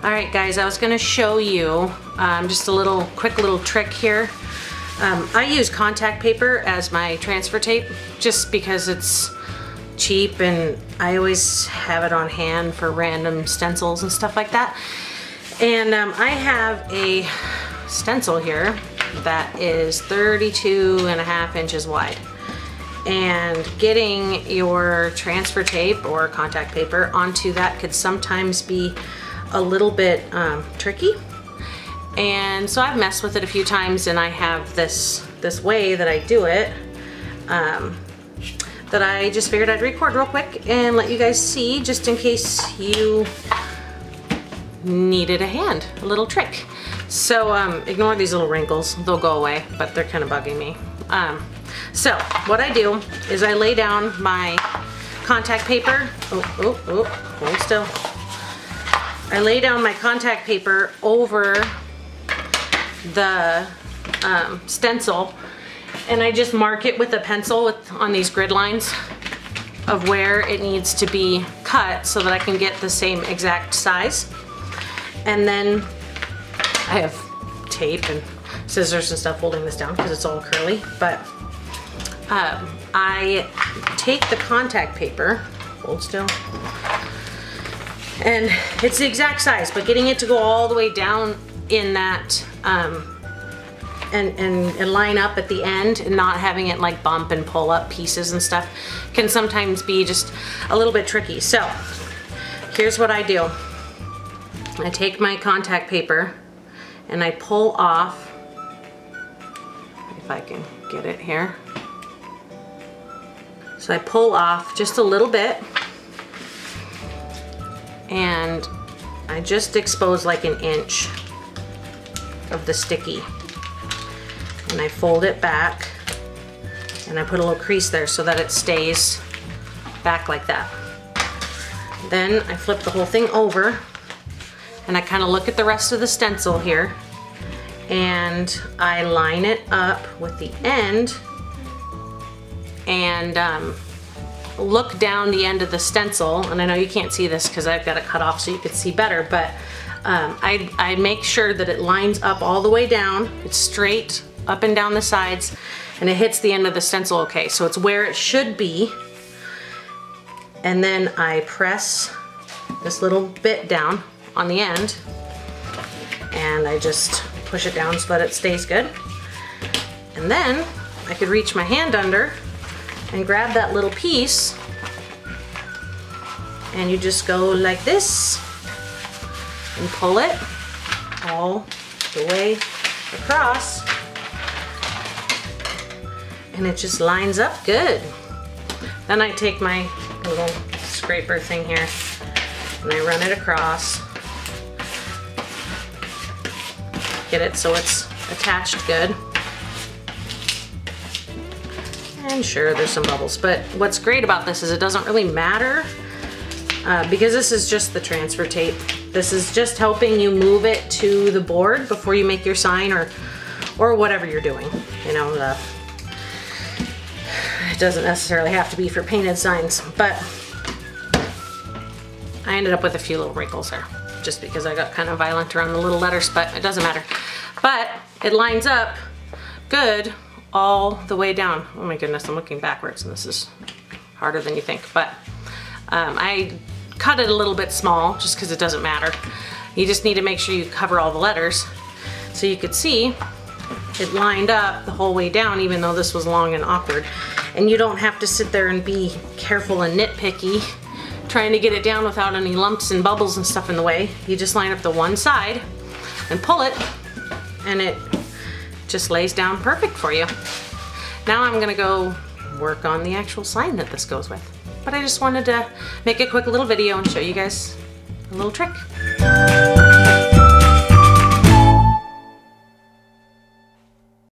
Alright guys, I was going to show you just a quick little trick here. I use contact paper as my transfer tape just because it's cheap and I always have it on hand for random stencils and stuff like that. And I have a stencil here that is 32.5 inches wide. And getting your transfer tape or contact paper onto that could sometimes be a little bit tricky. And so I've messed with it a few times, and I have this way that I do it that I just figured I'd record real quick and let you guys see, just in case you needed a little trick. So ignore these little wrinkles, they'll go away, but they're kind of bugging me. So what I do is I lay down my contact paper. Hold still. I lay down my contact paper over the stencil, and I just mark it with a pencil on these grid lines of where it needs to be cut so that I can get the same exact size. And then I have tape and scissors and stuff holding this down because it's all curly, but I take the contact paper, hold still, and it's the exact size, but getting it to go all the way down in that and line up at the end and not having it like bump and pull up pieces and stuff can sometimes be just a little bit tricky. So here's what I do. I take my contact paper and I pull off, if I can get it here. So I pull off just a little bit and I just expose like an inch of the sticky, and I fold it back and I put a little crease there so that it stays back like that. Then I flip the whole thing over and I kind of look at the rest of the stencil here and I line it up with the end and look down the end of the stencil. And I know you can't see this because I've got it cut off so you could see better, but I make sure that it lines up all the way down. It's straight up and down the sides and it hits the end of the stencil okay. So it's where it should be. And then I press this little bit down on the end and I just push it down so that it stays good. And then I could reach my hand under and grab that little piece, and you just go like this and pull it all the way across, and it just lines up good. Then I take my little scraper thing here and I run it across, get it so it's attached good. And sure, there's some bubbles, but what's great about this is it doesn't really matter because this is just the transfer tape. This is just helping you move it to the board before you make your sign or whatever you're doing. You know, it doesn't necessarily have to be for painted signs, but I ended up with a few little wrinkles there just because I got kind of violent around the little letters, but it doesn't matter. But it lines up good all the way down. Oh my goodness, I'm looking backwards and this is harder than you think, but I cut it a little bit small just because it doesn't matter. You just need to make sure you cover all the letters. So you could see it lined up the whole way down even though this was long and awkward. And you don't have to sit there and be careful and nitpicky trying to get it down without any lumps and bubbles and stuff in the way. You just line up the one side and pull it and it just lays down perfect for you. Now I'm gonna go work on the actual sign that this goes with. But I just wanted to make a quick little video and show you guys a little trick.